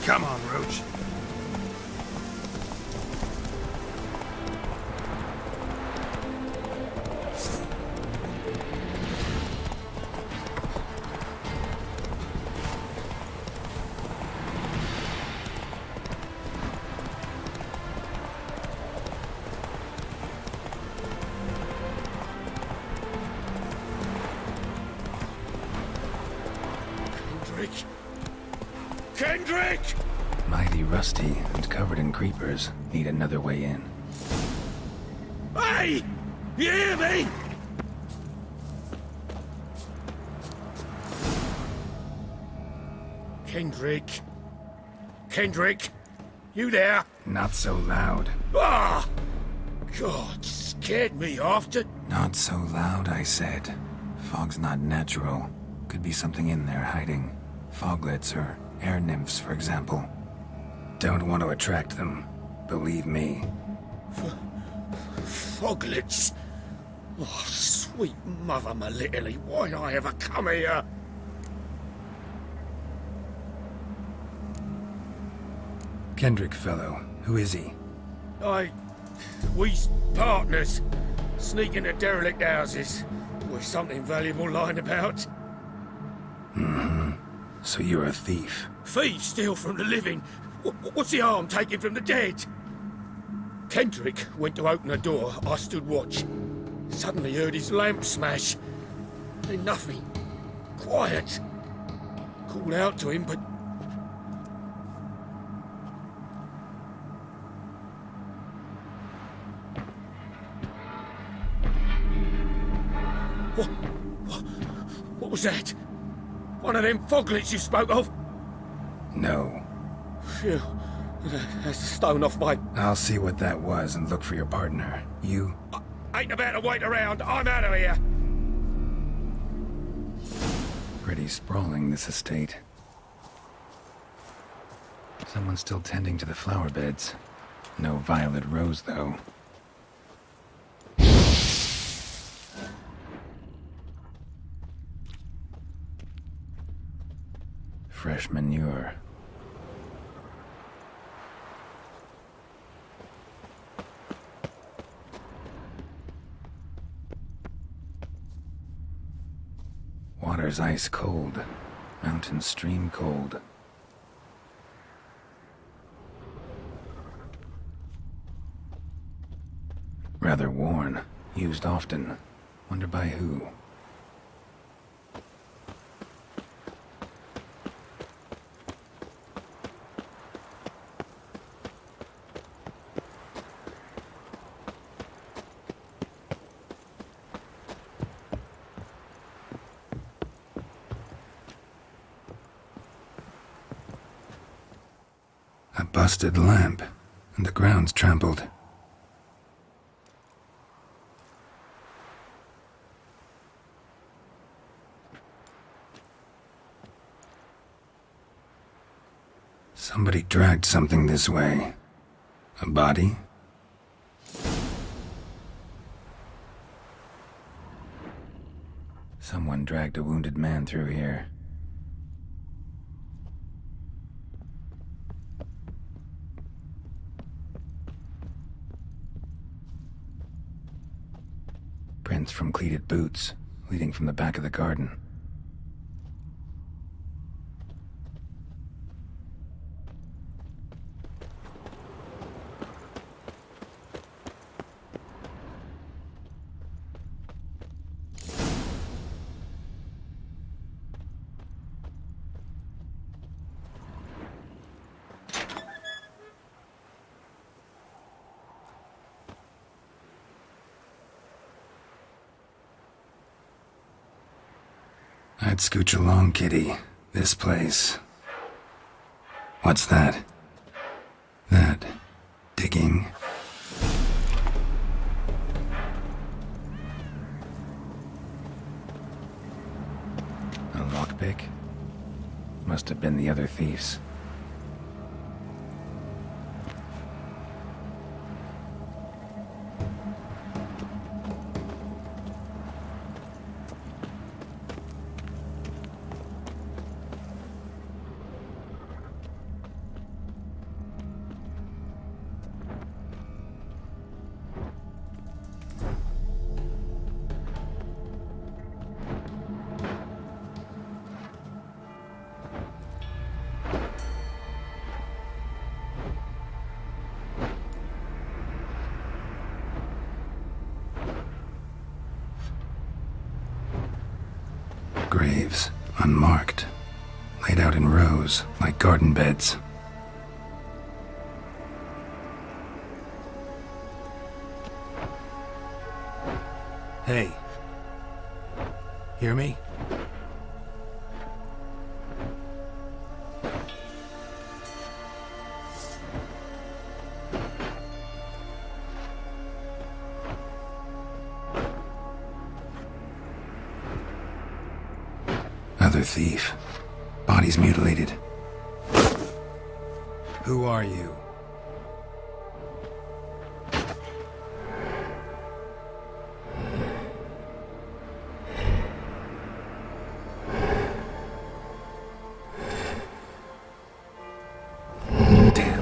Come on, Roach. Kendrick! Mighty rusty and covered in creepers. Need another way in. Hey! You hear me? Kendrick? Kendrick? You there? Not so loud. Ah! God, scared me after. Not so loud, I said. Fog's not natural. Could be something in there hiding. Foglets or air nymphs, for example. Don't want to attract them. Believe me. Foglets? Oh, sweet mother Melitterly, why'd I ever come here? Kendrick fellow. Who is he? We's partners. Sneak into derelict houses. With something valuable lying about. Mm-hmm. So you're a thief. Thieves steal from the living. What's the harm taking from the dead? Kendrick went to open the door. I stood watch. Suddenly heard his lamp smash. Then nothing. Quiet. Called out to him, but... What was that? One of them foglets you spoke of? No. Phew. That's a stone off my... I'll see what that was and look for your partner. You... I ain't about to wait around. I'm out of here. Pretty sprawling, this estate. Someone's still tending to the flower beds. No violet rose, though. Fresh manure. Water's ice cold. Mountain stream cold. Rather worn. Used often. Wonder by who? A busted lamp, and the ground's trampled. Somebody dragged something this way. A body? Someone dragged a wounded man through here. Prints from cleated boots, leading from the back of the garden. I'd scooch along, kitty. This place. What's that? That... digging? A lockpick? Must have been the other thieves. Graves, unmarked, laid out in rows like garden beds. Hey. Hear me? Another thief. Body's mutilated. Who are you? Damn.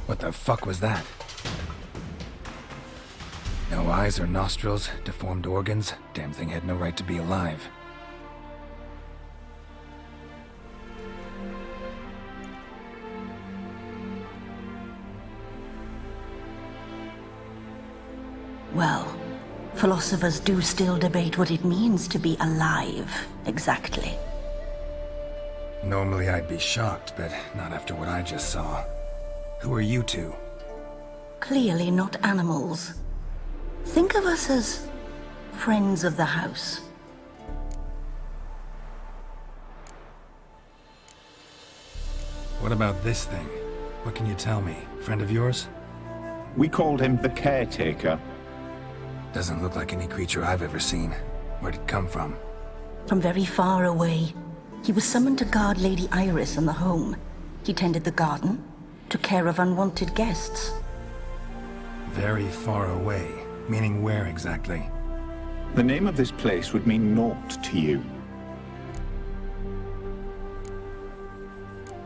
What the fuck was that? No eyes or nostrils, deformed organs. Damn thing had no right to be alive. Well, philosophers do still debate what it means to be alive, exactly. Normally I'd be shocked, but not after what I just saw. Who are you two? Clearly not animals. Think of us as friends of the house. What about this thing? What can you tell me? Friend of yours? We called him the Caretaker. Doesn't look like any creature I've ever seen. Where'd it come from? From very far away. He was summoned to guard Lady Iris and the home. He tended the garden, took care of unwanted guests. Very far away. Meaning where exactly? The name of this place would mean naught to you.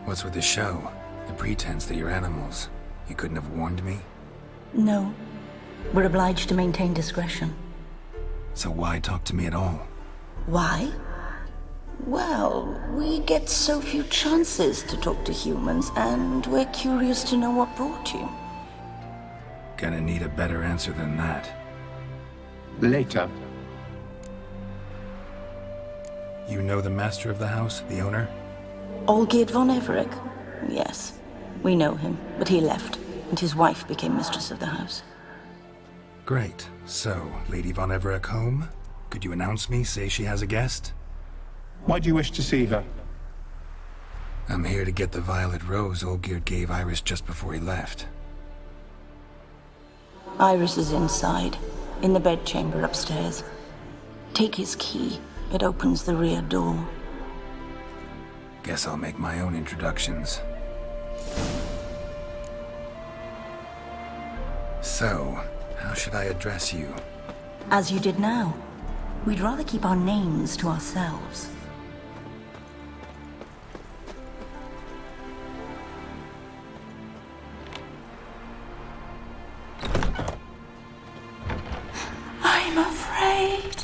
What's with the show? The pretense that you're animals. You couldn't have warned me? No. We're obliged to maintain discretion. So why talk to me at all? Why? Well, we get so few chances to talk to humans, and we're curious to know what brought you. Gonna need a better answer than that. Later. You know the master of the house, the owner? Olgierd von Everec? Yes. We know him, but he left, and his wife became mistress of the house. Great. So, Lady von Everec home? Could you announce me, say she has a guest? Why do you wish to see her? I'm here to get the violet rose Olgierd gave Iris just before he left. Iris is inside, in the bedchamber upstairs. Take his key. It opens the rear door. Guess I'll make my own introductions. So, how should I address you? As you did now. We'd rather keep our names to ourselves. I'm afraid.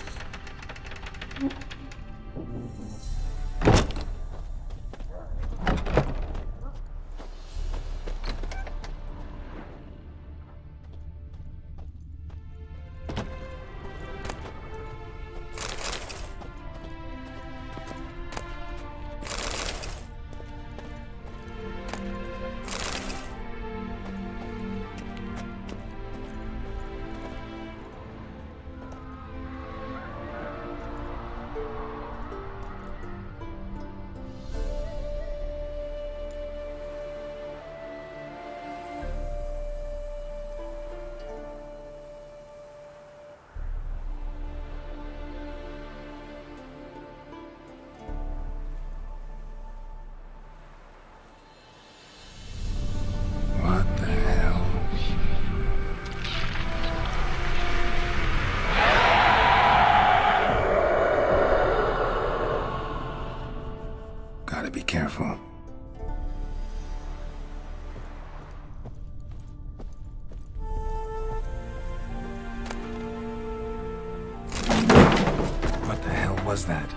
What the hell? Gotta be careful. What the hell was that?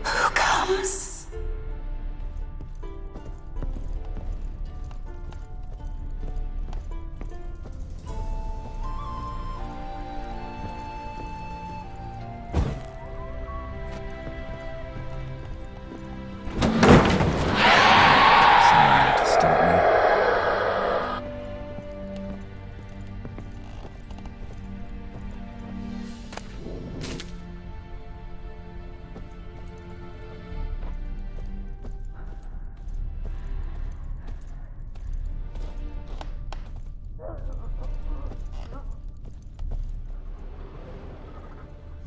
Who comes? Someone had to stop me.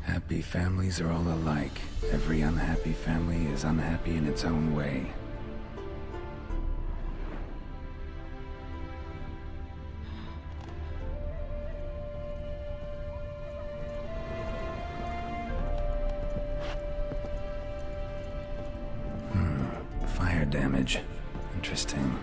Happy families are all alike. Every unhappy family is unhappy in its own way. Fire damage. Interesting.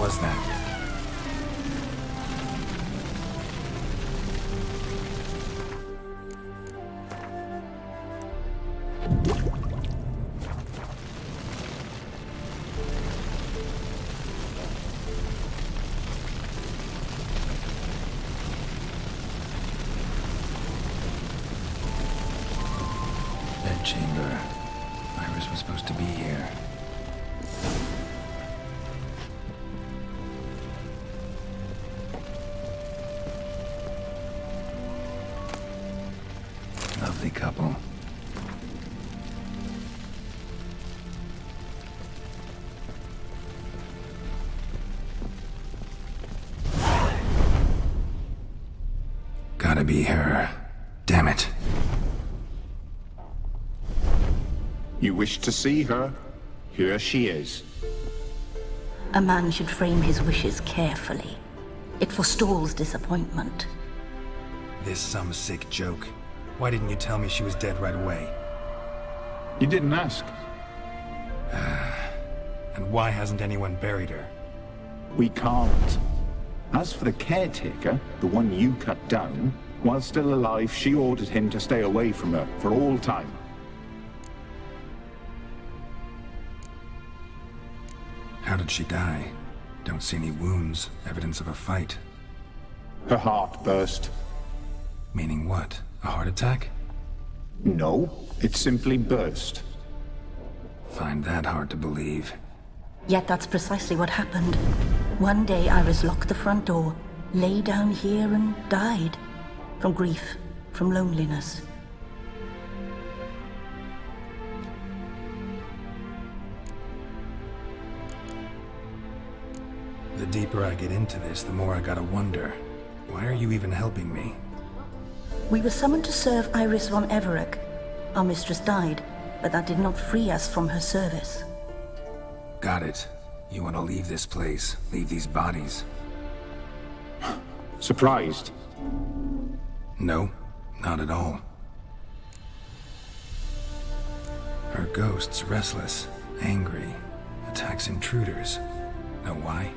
was that? Bedchamber. Iris was supposed to be here. Lovely couple. Gotta be her. Damn it. You wish to see her? Here she is. A man should frame his wishes carefully. It forestalls disappointment. This some sick joke. Why didn't you tell me she was dead right away? You didn't ask. And why hasn't anyone buried her? We can't. As for the caretaker, the one you cut down, while still alive, she ordered him to stay away from her for all time. How did she die? Don't see any wounds, evidence of a fight. Her heart burst. Meaning what? A heart attack? No, it simply burst. Find that hard to believe. Yet that's precisely what happened. One day Iris locked the front door, lay down here and died. From grief, from loneliness. The deeper I get into this, the more I gotta wonder. Why are you even helping me? We were summoned to serve Iris von Everec. Our mistress died, but that did not free us from her service. Got it. You want to leave this place, leave these bodies? Surprised? No, not at all. Her ghost's restless, angry, attacks intruders. Know why?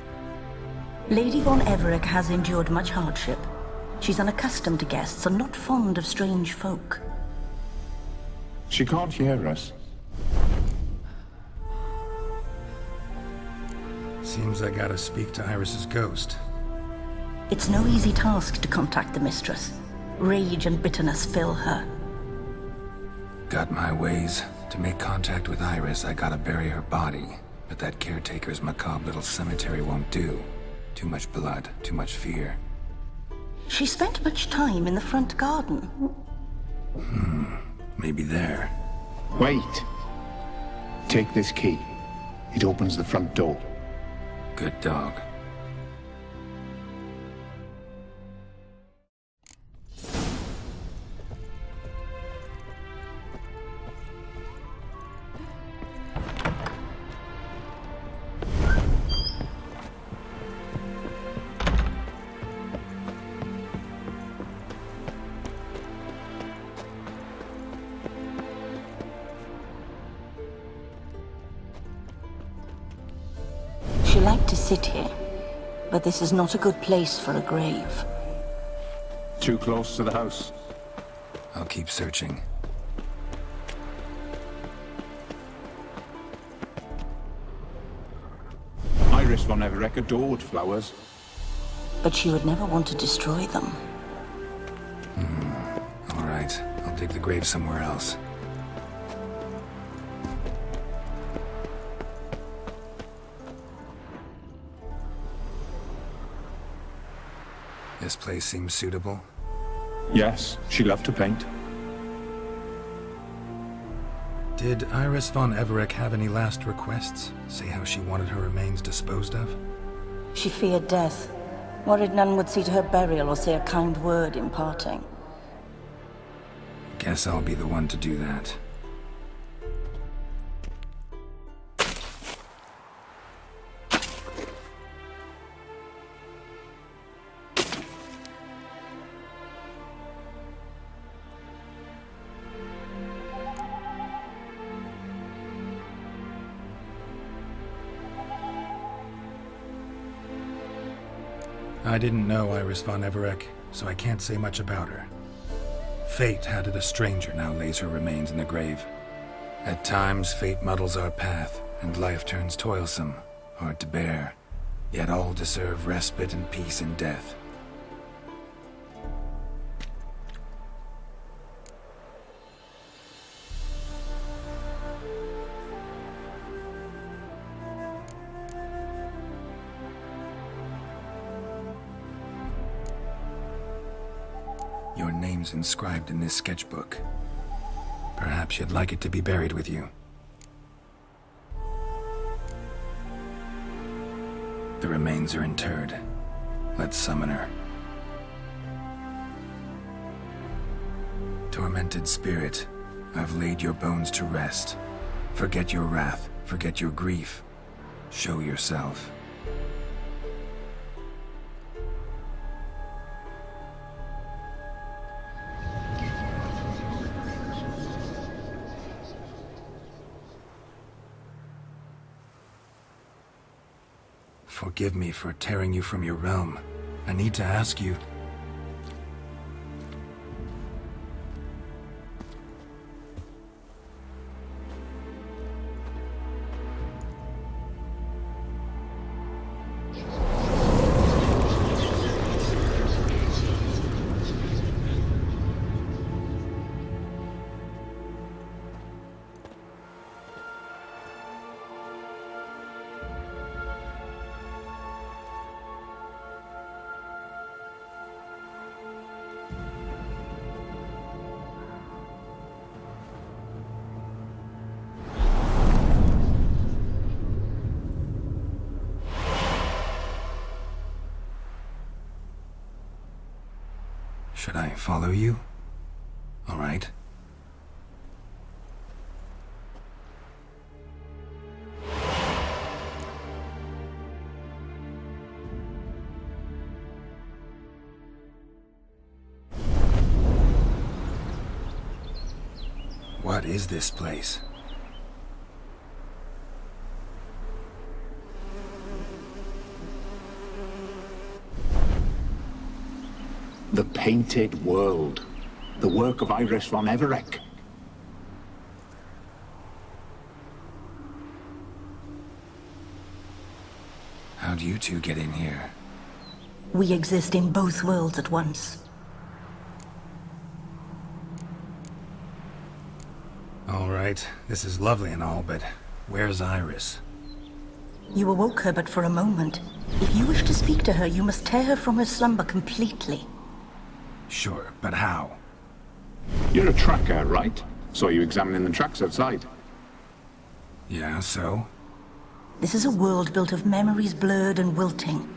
Lady von Everec has endured much hardship. She's unaccustomed to guests and not fond of strange folk. She can't hear us. Seems I gotta speak to Iris's ghost. It's no easy task to contact the mistress. Rage and bitterness fill her. Got my ways. To make contact with Iris, I gotta bury her body. But that caretaker's macabre little cemetery won't do. Too much blood, too much fear. She spent much time in the front garden. Maybe there. Wait. Take this key. It opens the front door. Good dog. She liked to sit here, but this is not a good place for a grave. Too close to the house. I'll keep searching. Iris von Everec adored flowers. But she would never want to destroy them. All right, I'll dig the grave somewhere else. This place seems suitable. Yes, she loved to paint. Did Iris von Everec have any last requests? Say how she wanted her remains disposed of? She feared death, worried none would see to her burial or say a kind word in parting. Guess I'll be the one to do that. I didn't know Iris von Everec, so I can't say much about her. Fate had it a stranger now lays her remains in the grave. At times, fate muddles our path, and life turns toilsome, hard to bear. Yet all deserve respite and peace in death. Your name's inscribed in this sketchbook. Perhaps you'd like it to be buried with you. The remains are interred. Let's summon her. Tormented spirit, I've laid your bones to rest. Forget your wrath, forget your grief. Show yourself. Forgive me for tearing you from your realm. I need to ask you... Should I follow you? All right. What is this place? The Painted World. The work of Iris von Everec. How'd you two get in here? We exist in both worlds at once. All right, this is lovely and all, but where's Iris? You awoke her but for a moment. If you wish to speak to her, you must tear her from her slumber completely. Sure, but how? You're a tracker, right? Saw you examining the tracks outside. Yeah, so? This is a world built of memories blurred and wilting.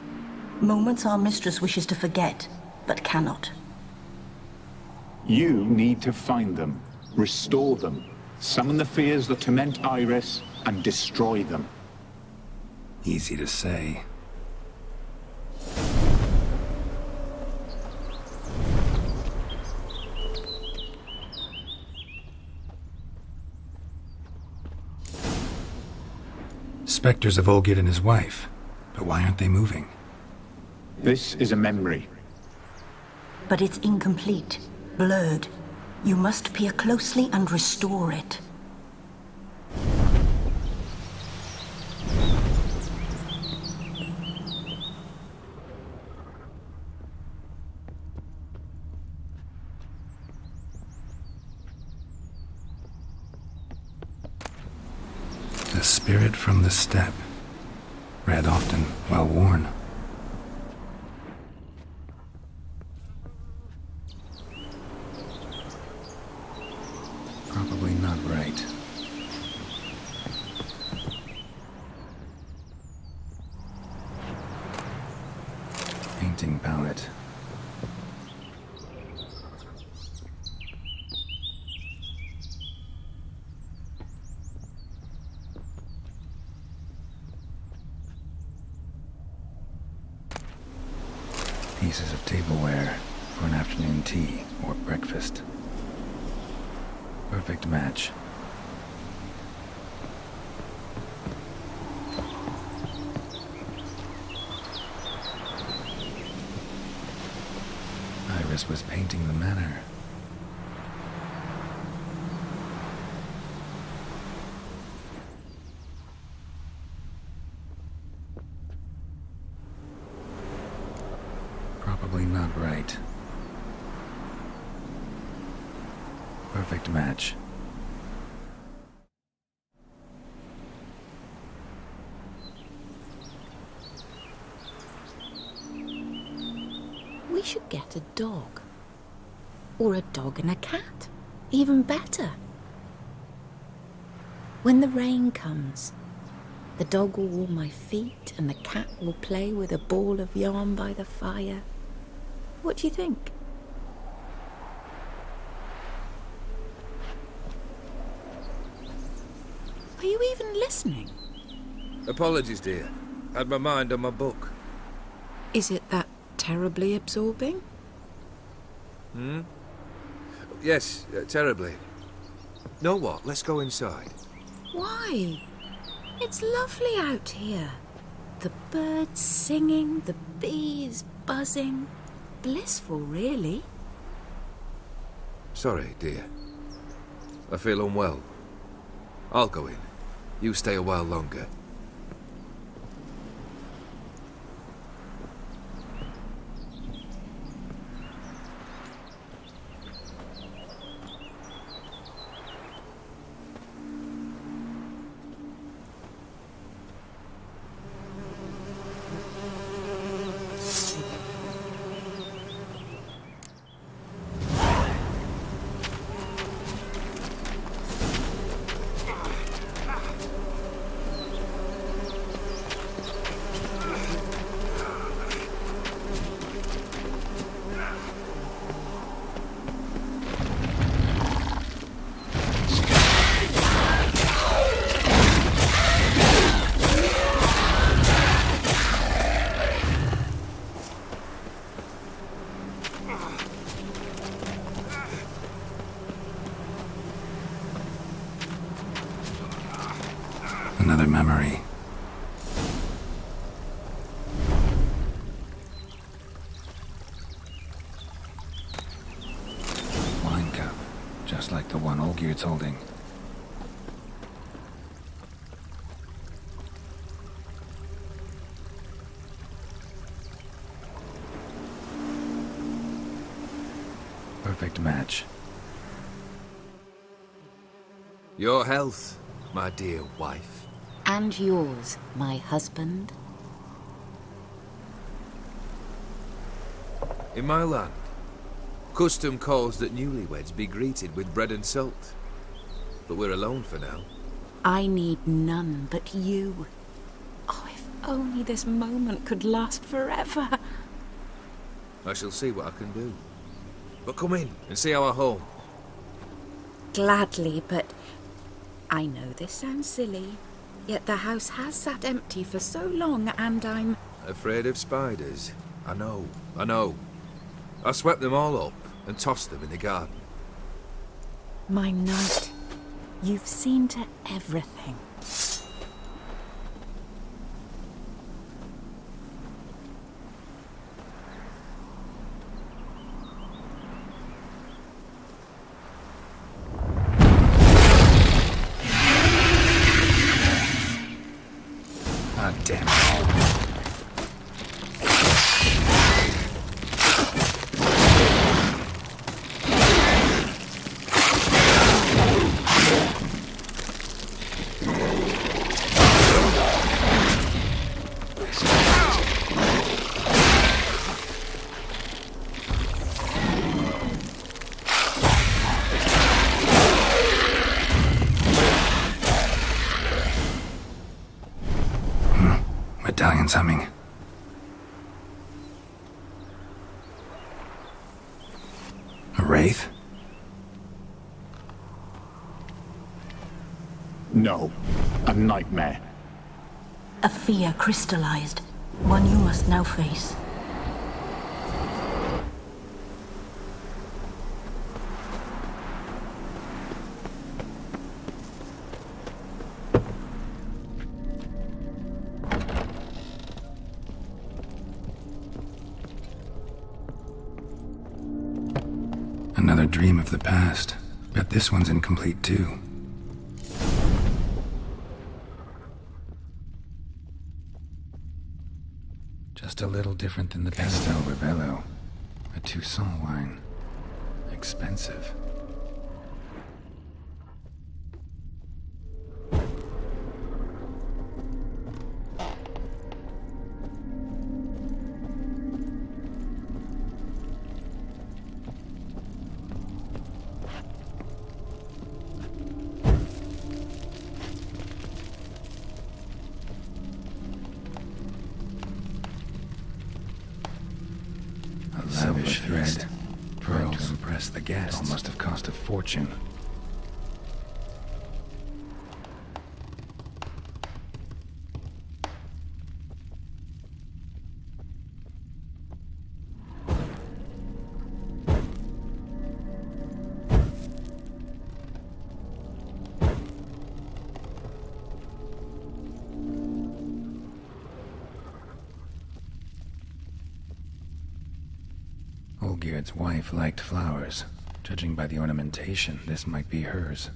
Moments our mistress wishes to forget, but cannot. You need to find them, restore them, summon the fears that torment Iris, and destroy them. Easy to say. Spectres of Olgierd and his wife. But why aren't they moving? This is a memory. But it's incomplete, blurred. You must peer closely and restore it. The spirit from the steppe. Read often, well worn. Probably not right. Painting palette. Pieces of tableware for an afternoon tea or breakfast. Perfect match. boss was painting the manor. Probably not right. Perfect match. We should get a dog. Or a dog and a cat. Even better. When the rain comes, the dog will warm my feet and the cat will play with a ball of yarn by the fire. What do you think? Are you even listening? Apologies, dear. Had my mind on my book. Is it that terribly absorbing? Yes, terribly. Know what? Let's go inside. Why? It's lovely out here. The birds singing, the bees buzzing. Blissful, really. Sorry, dear. I feel unwell. I'll go in. You stay a while longer. Another memory. Wine cup, just like the one Olgierd's holding. Perfect match. Your health, my dear wife. And yours, my husband. In my land, custom calls that newlyweds be greeted with bread and salt. But we're alone for now. I need none but you. Oh, if only this moment could last forever. I shall see what I can do. But come in and see our home. Gladly, but I know this sounds silly, yet the house has sat empty for so long and I'm... Afraid of spiders? I know. I swept them all up and tossed them in the garden. My knight, you've seen to everything. Ah, damn it. Medallion's humming. A wraith? No, a nightmare. A fear crystallized, one you must now face. a dream of the past. Bet this one's incomplete too. Just a little different than the Castel Ravello. A Toussaint wine. Expensive. Lavish thread. Trying to impress the guests. All must have cost a fortune. Olgierd's wife liked flowers. Judging by the ornamentation, this might be hers.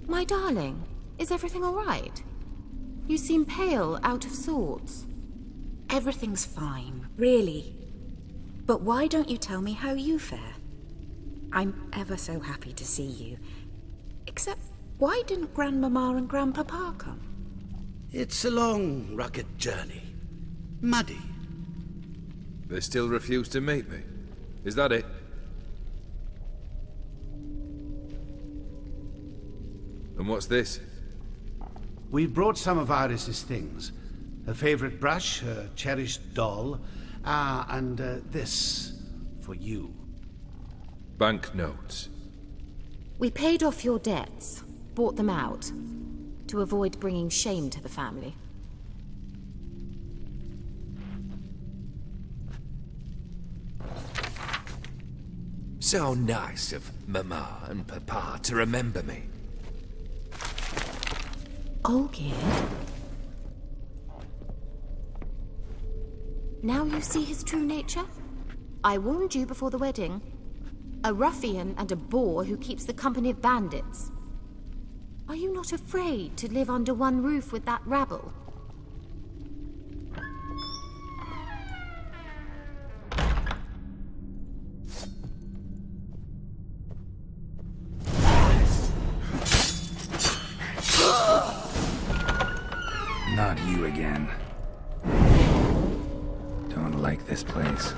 My darling, is everything all right? You seem pale, out of sorts. Everything's fine, really. But why don't you tell me how you fare? I'm ever so happy to see you. Except, why didn't Grandmama and Grandpapa come? It's a long, rugged journey. Muddy. They still refuse to meet me. Is that it? And what's this? We've brought some of Iris's things. Her favorite brush, her cherished doll, and this for you. Banknotes. We paid off your debts, bought them out, to avoid bringing shame to the family. So nice of Mama and Papa to remember me. Olgierd? Now you see his true nature? I warned you before the wedding. A ruffian and a boor who keeps the company of bandits. Are you not afraid to live under one roof with that rabble? Not you again. Don't like this place.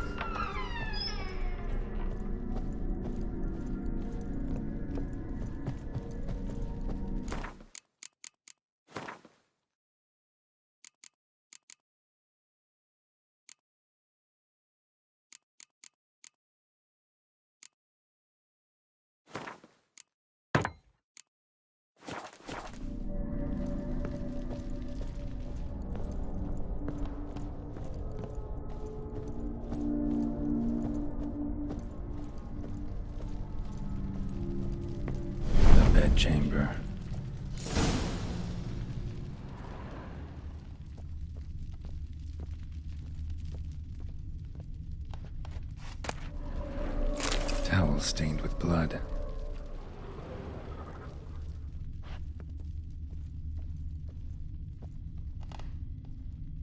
Chamber. Towel stained with blood.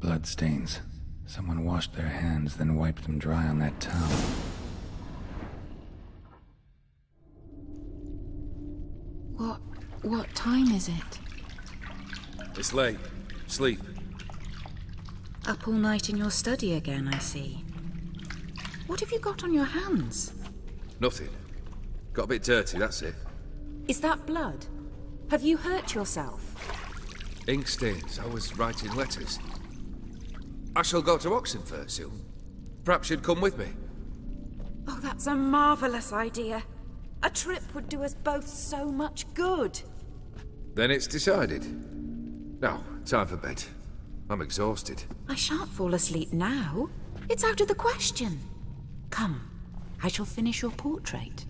Blood stains. Someone washed their hands, then wiped them dry on that towel. What time is it? It's late. Sleep. Up all night in your study again, I see. What have you got on your hands? Nothing. Got a bit dirty, that's it. Is that blood? Have you hurt yourself? Ink stains. I was writing letters. I shall go to Oxenfurt soon. Perhaps you'd come with me. Oh, that's a marvellous idea. A trip would do us both so much good. Then it's decided. Now, time for bed. I'm exhausted. I shan't fall asleep now. It's out of the question. Come, I shall finish your portrait.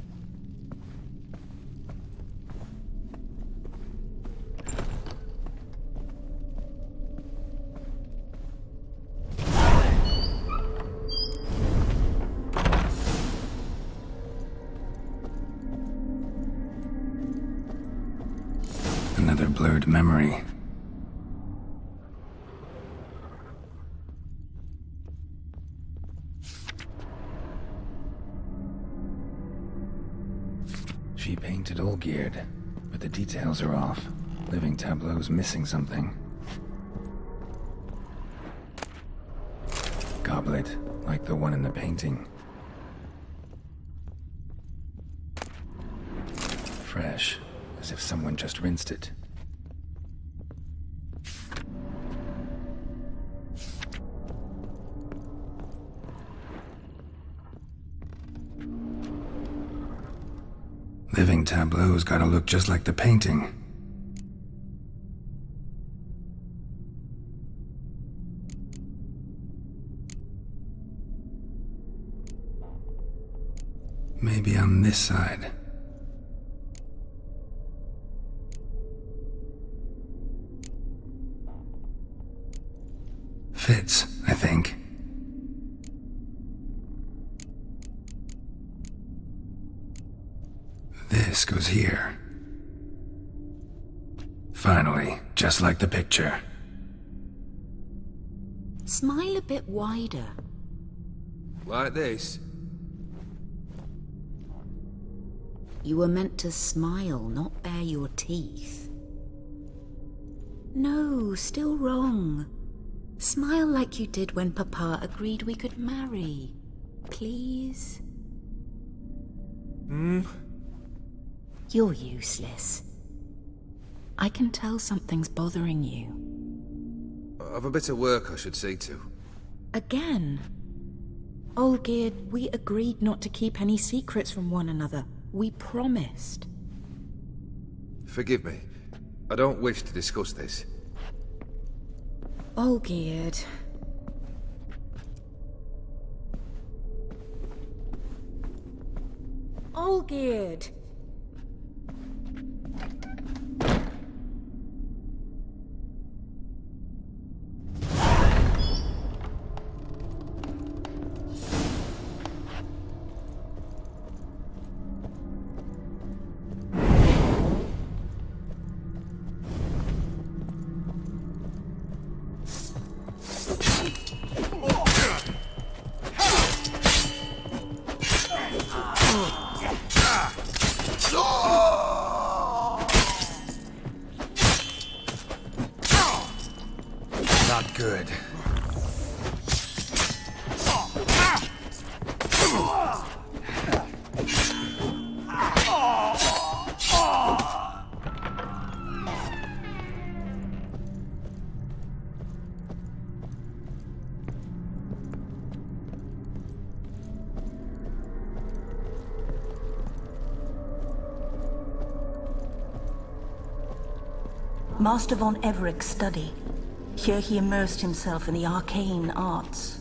Another blurred memory. She painted Olgierd, but the details are off. Living tableau's missing something. Goblet, like the one in the painting. Fresh, as if someone just rinsed it. Living tableau's gotta look just like the painting. Maybe on this side. Fits, I think. This goes here. Finally, just like the picture. Smile a bit wider. Like this? You were meant to smile, not bare your teeth. No, still wrong. Smile like you did when Papa agreed we could marry. Please? You're useless. I can tell something's bothering you. I've a bit of work I should see to. Again? Olgierd, we agreed not to keep any secrets from one another. We promised. Forgive me. I don't wish to discuss this. Olgierd. Olgierd! Master von Everec's study. Here he immersed himself in the arcane arts.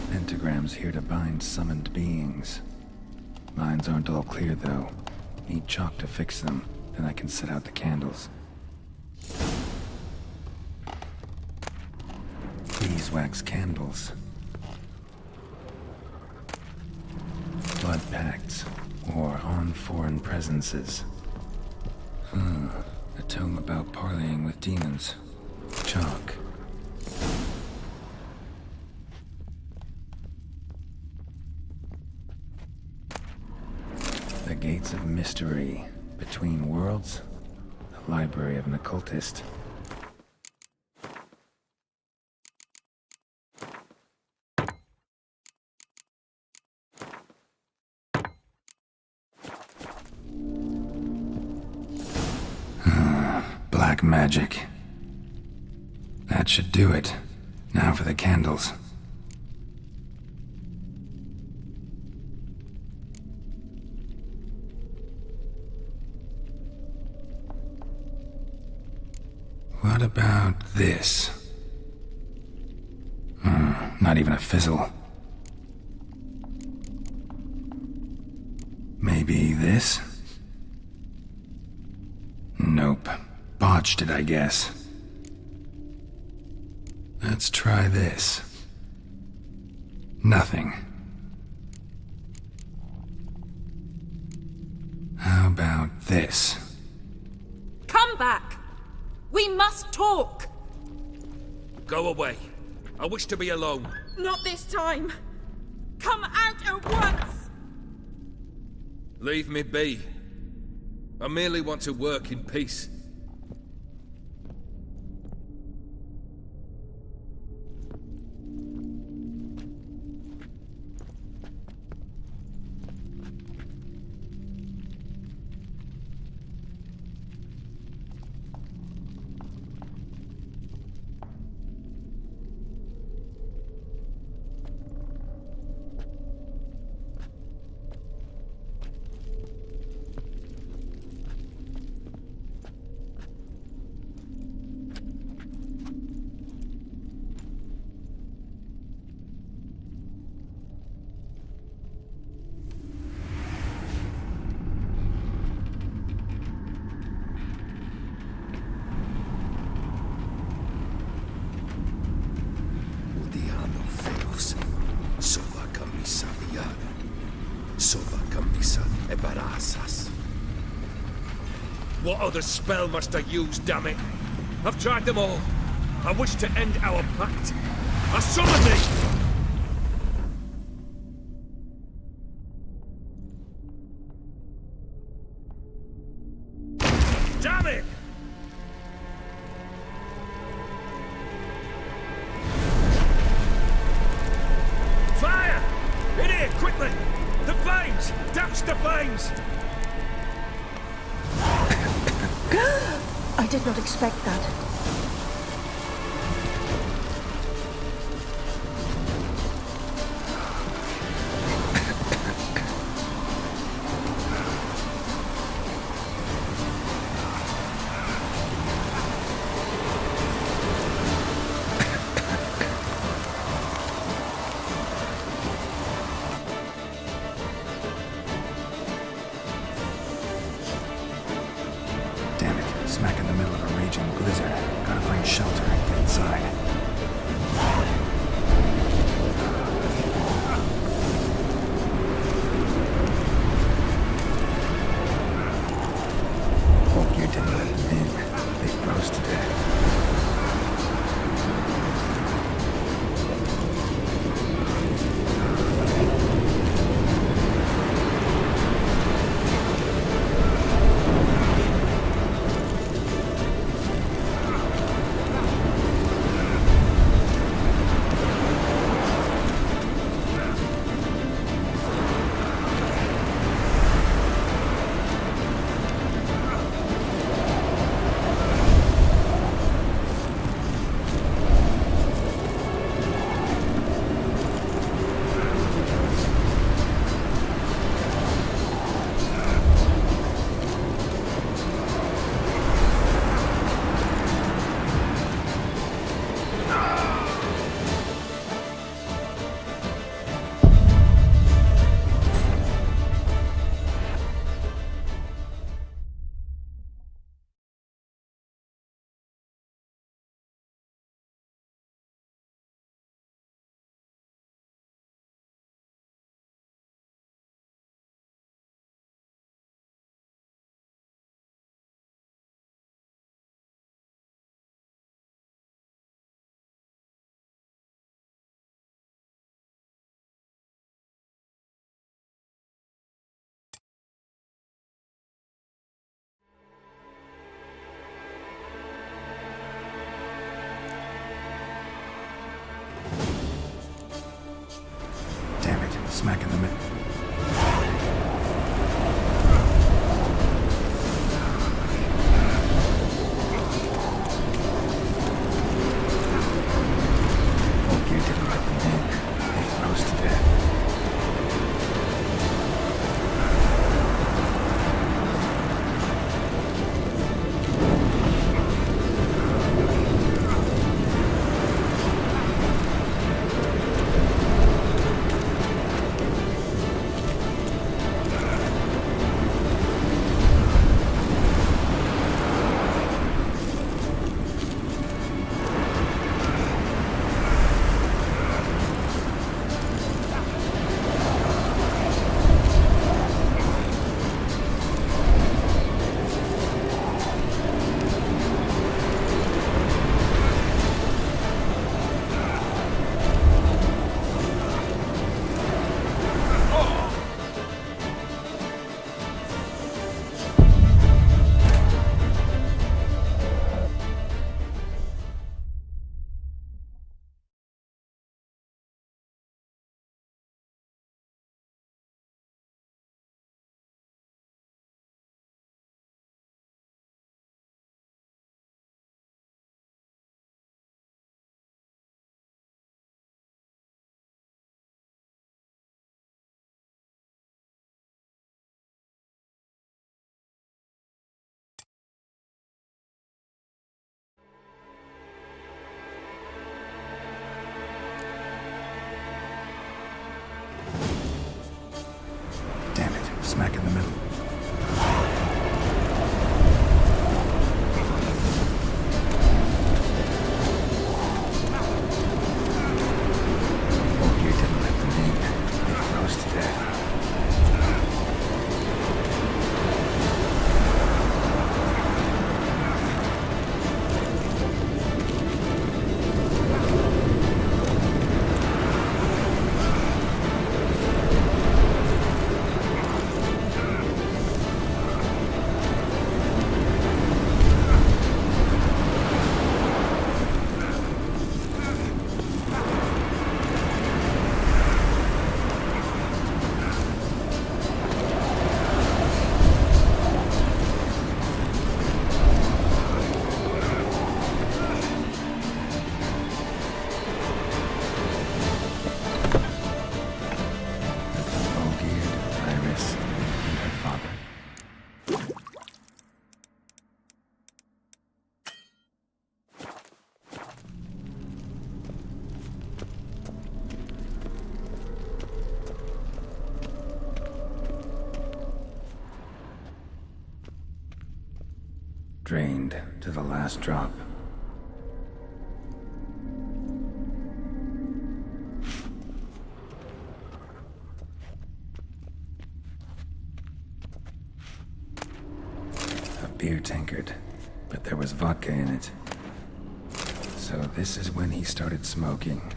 Pentagrams here to bind summoned beings. Lines aren't all clear, though. Need chalk to fix them, then I can set out the candles. Beeswax candles. Blood pacts, or on foreign presences. A tome about parleying with demons. Chalk. The Gates of Mystery. Between Worlds. The Library of an Occultist. Black magic. That should do it. Now for the candles. What about this? Not even a fizzle. Maybe this? Nope. Botched it, I guess. Let's try this. Nothing. How about this? Come back! We must talk! Go away. I wish to be alone. Not this time! Come out at once! Leave me be. I merely want to work in peace. What other spell must I use, damn it? I've tried them all. I wish to end our pact. I summon thee! Damn it! Fire! In here, quickly! The flames! Douse the flames! I did not expect that. Damn it, smack in the middle of a raging blizzard. smack in the middle. Olgierd didn't let them in. They froze to death. Damn it, smack in the middle. Olgierd didn't let them in. They froze to death. Drained to the last drop. A beer tankard, but there was vodka in it. So this is when he started smoking.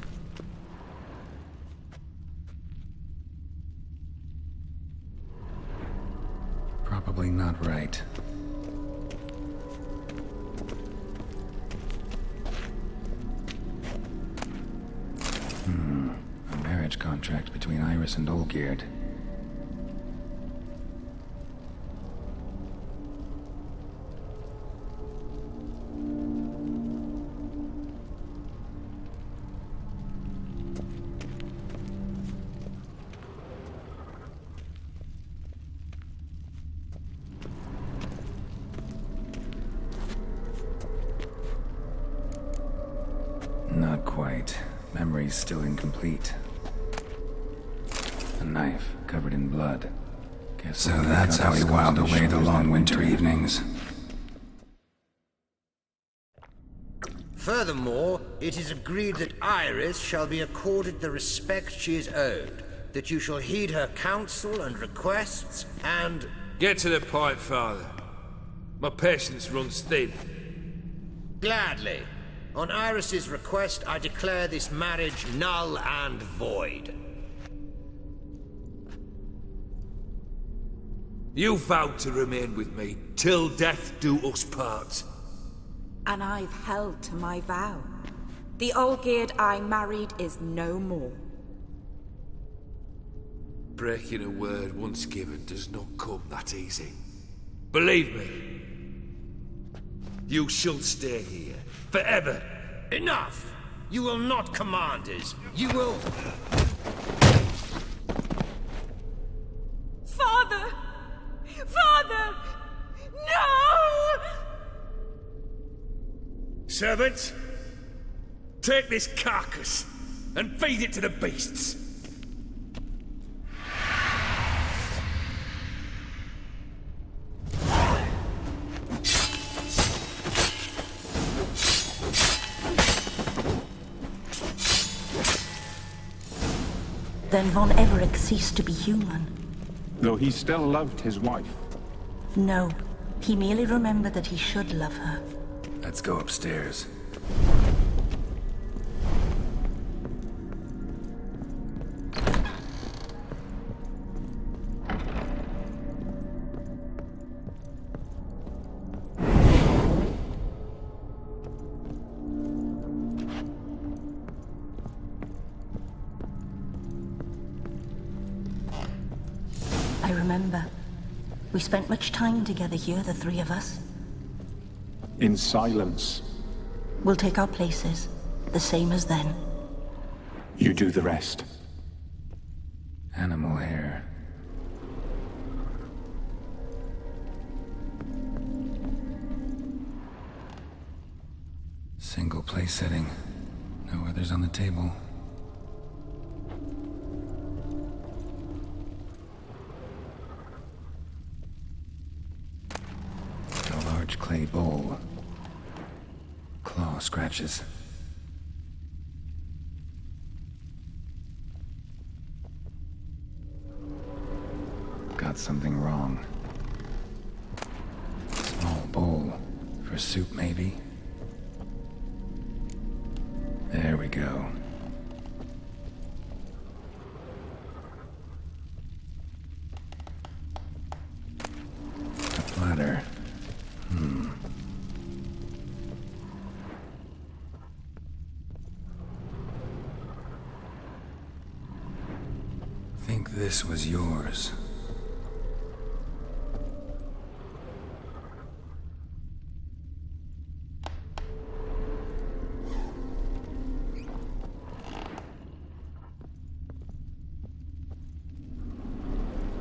Probably not right. A marriage contract between Iris and Olgierd. Not quite. Memory's still incomplete. A knife covered in blood. Guess so that's how he whiled away the long winter evenings. Furthermore, it is agreed that Iris shall be accorded the respect she is owed, that you shall heed her counsel and requests, and... Get to the point, Father. My patience runs thin. Gladly. On Iris's request, I declare this marriage null and void. You vowed to remain with me, till death do us part. And I've held to my vow. The Olgierd I married is no more. Breaking a word once given does not come that easy. Believe me, you shall stay here forever. Enough! You will not command us. You will... Father! Father! No! Servants, take this carcass and feed it to the beasts. Then von Everec ceased to be human. Though he still loved his wife. No, he merely remembered that he should love her. Let's go upstairs. I remember. We spent much time together here, the three of us. In silence. We'll take our places, the same as then. You do the rest. Animal hair. Single place setting. No others on the table. A large clay bowl. Claw scratches. Got something wrong. Small bowl. For soup, maybe? There we go. A platter. Think this was yours.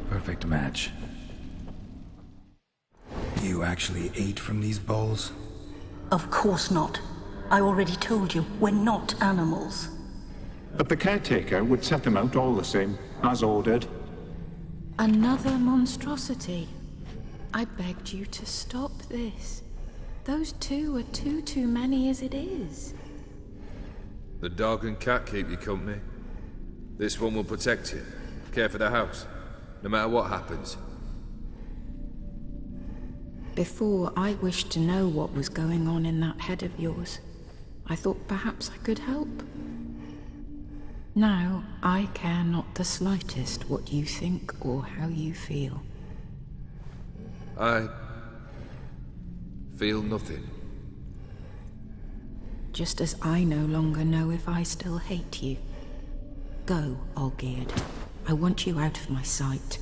Perfect match. You actually ate from these bowls? Of course not. I already told you, we're not animals. But the caretaker would set them out all the same, as ordered. Another monstrosity. I begged you to stop this. Those two are too many as it is. The dog and cat keep you company. This one will protect you, care for the house, no matter what happens. Before, I wished to know what was going on in that head of yours. I thought perhaps I could help. Now, I care not the slightest what you think or how you feel. I feel nothing. Just as I no longer know if I still hate you. Go, Olgierd. I want you out of my sight.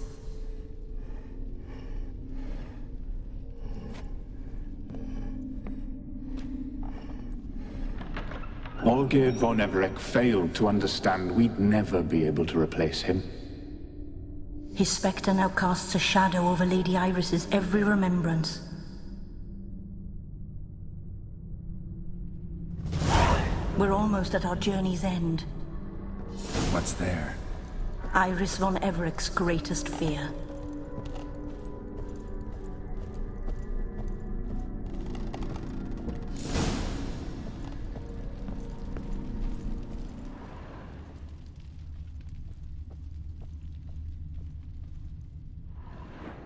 Olgierd von Everec failed to understand we'd never be able to replace him. His spectre now casts a shadow over Lady Iris's every remembrance. We're almost at our journey's end. What's there? Iris von Everec's greatest fear.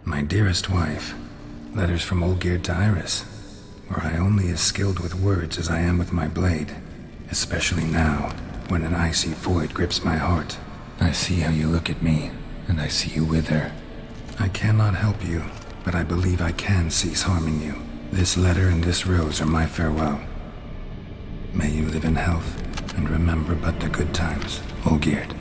My dearest wife. Letters from Olgierd to Iris. Were I only as skilled with words as I am with my blade. Especially now, when an icy void grips my heart. I see how you look at me, and I see you with her. I cannot help you, but I believe I can cease harming you. This letter and this rose are my farewell. May you live in health, and remember but the good times, Olgierd.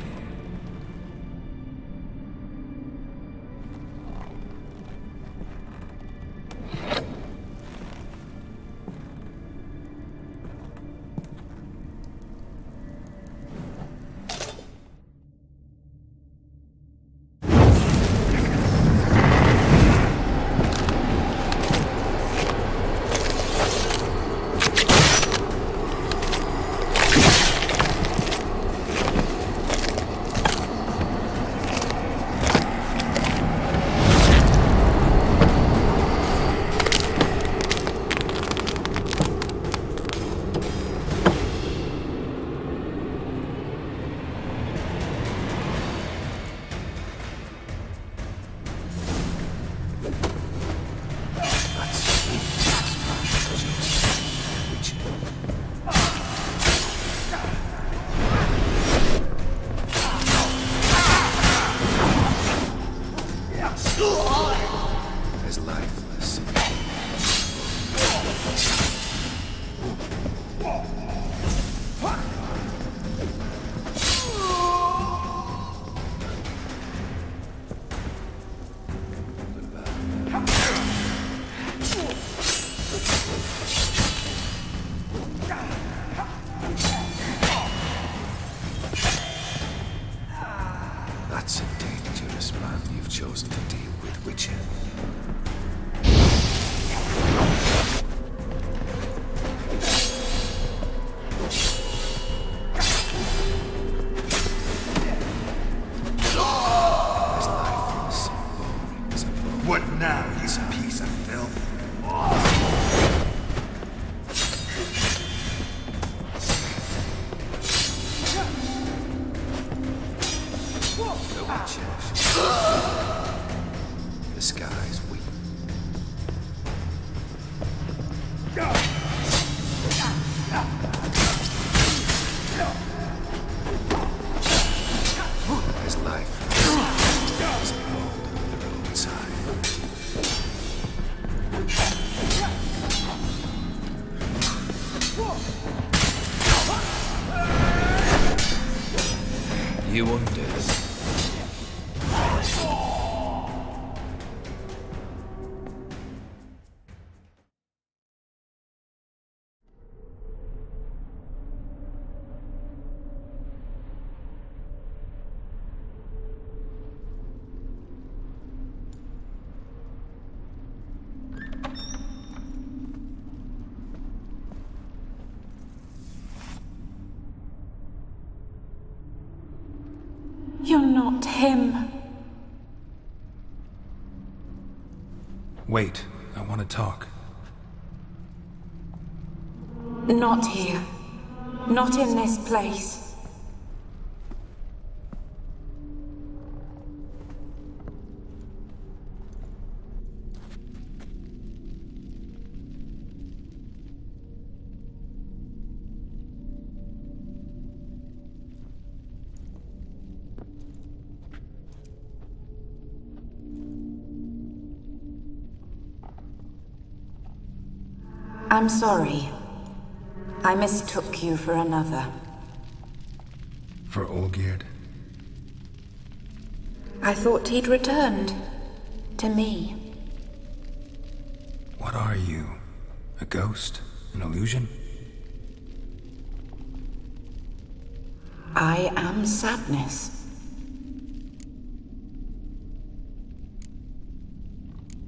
chosen to deal with witches. What now, you piece of filth? The witches. The sky's weak. His life is involved on their own side. You undid it. You're not him. Wait, I want to talk. Not here. Not in this place. I'm sorry. I mistook you for another. For Olgierd? I thought he'd returned. To me. What are you? A ghost? An illusion? I am sadness.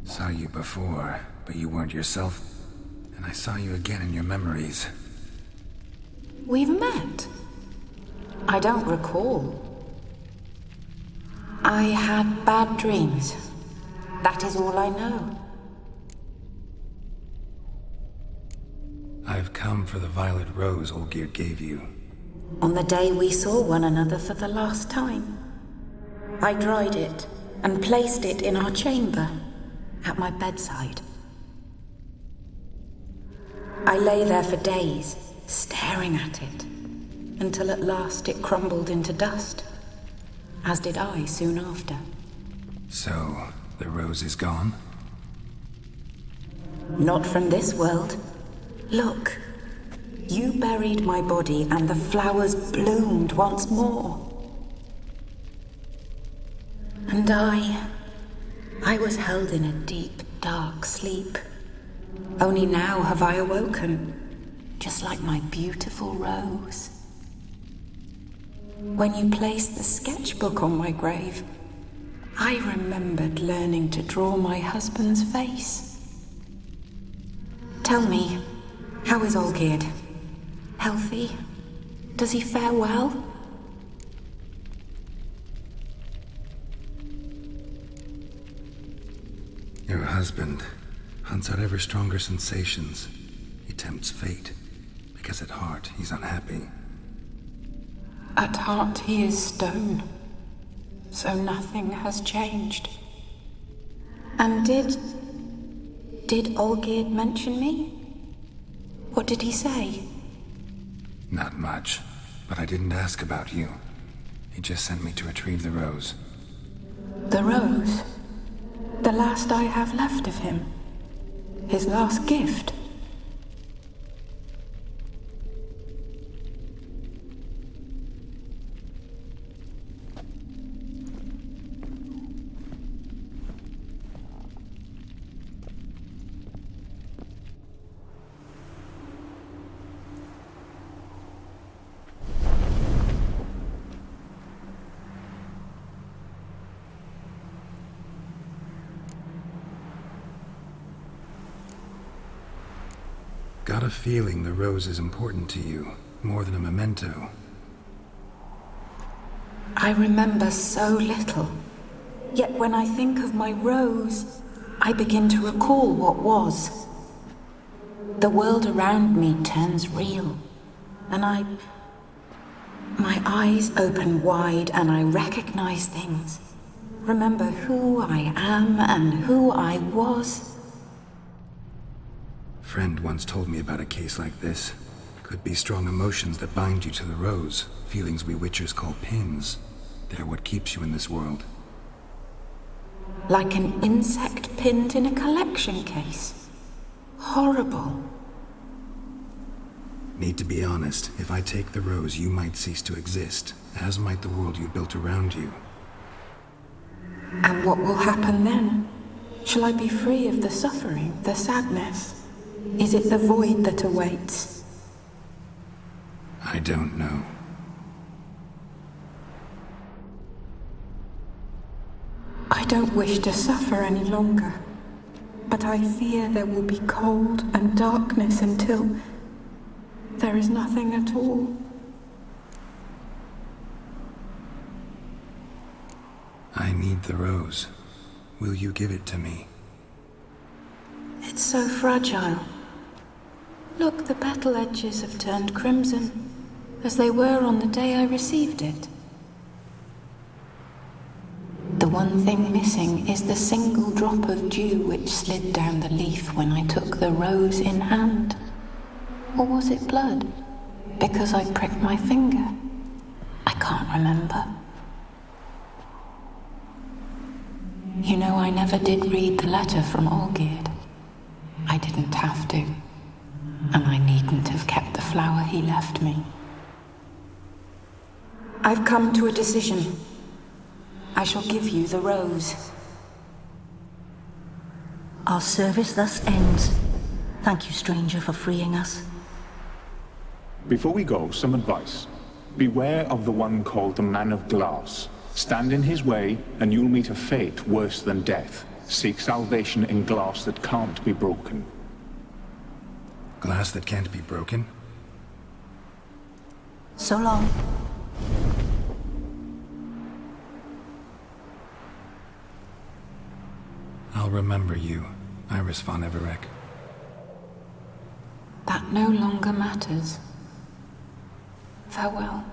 Saw you before, but you weren't yourself. And I saw you again in your memories. We've met. I don't recall. I had bad dreams. That is all I know. I've come for the violet rose Olgierd gave you. On the day we saw one another for the last time, I dried it and placed it in our chamber, at my bedside. I lay there for days, staring at it, until at last it crumbled into dust, as did I soon after. So, the rose is gone? Not from this world. Look, you buried my body and the flowers bloomed once more. And I was held in a deep, dark sleep. Only now have I awoken, just like my beautiful rose. When you placed the sketchbook on my grave, I remembered learning to draw my husband's face. Tell me, how is Olgierd? Healthy? Does he fare well? Your husband hunts out ever stronger sensations. He tempts fate, because at heart he's unhappy. At heart he is stone, so nothing has changed. And did Olgierd mention me? What did he say? Not much, but I didn't ask about you. He just sent me to retrieve the rose. The rose? The last I have left of him? His last gift? Got a feeling the rose is important to you, more than a memento. I remember so little. Yet when I think of my rose, I begin to recall what was. The world around me turns real, and my eyes open wide and I recognize things. Remember who I am and who I was. Friend once told me about a case like this. Could be strong emotions that bind you to the rose, feelings we witchers call pins. They're what keeps you in this world. Like an insect pinned in a collection case. Horrible. Need to be honest, if I take the rose, you might cease to exist, as might the world you built around you. And what will happen then? Shall I be free of the suffering, the sadness? Is it the void that awaits? I don't know. I don't wish to suffer any longer, but I fear there will be cold and darkness until there is nothing at all. I need the rose. Will you give it to me? It's so fragile. Look, the petal edges have turned crimson, as they were on the day I received it. The one thing missing is the single drop of dew which slid down the leaf when I took the rose in hand. Or was it blood? Because I pricked my finger? I can't remember. You know, I never did read the letter from Olgierd. I didn't have to. And I needn't have kept the flower he left me. I've come to a decision. I shall give you the rose. Our service thus ends. Thank you, stranger, for freeing us. Before we go, some advice. Beware of the one called the Man of Glass. Stand in his way, and you'll meet a fate worse than death. Seek salvation in glass that can't be broken. Glass that can't be broken? So long. I'll remember you, Iris von Everec. That no longer matters. Farewell.